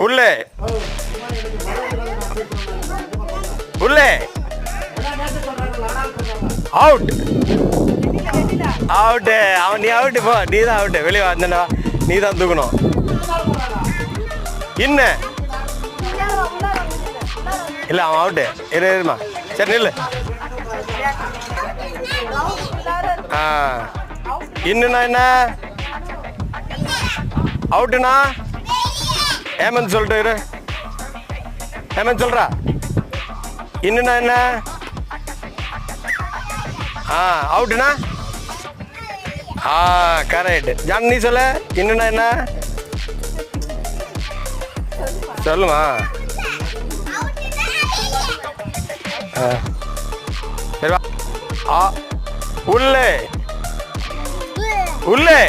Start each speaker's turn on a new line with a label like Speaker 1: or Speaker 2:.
Speaker 1: உள்ளே உள்ளே out out அவன் நீ அவுட்டு போ நீ தான் அவுட்டு வெளியே வந்தா நீ தான் தூக்கணும் இன்ன இல்லை அவன் அவுட்டு இருமா சரி நில்லு ஆ இன்னுண்ணா என்ன அவுட்டுண்ணா ஏமன் சொல்லிட்டு இரு ஏமன் சொல்கிறா இன்னுண்ணா என்ன ஆ அவுட்டுண்ணா ஆ கரெக்ட் ஜான் நீ சொல்ல இன்னுண்ணா என்ன சொல்லுமா சரி வா உள்ளே உள்ளே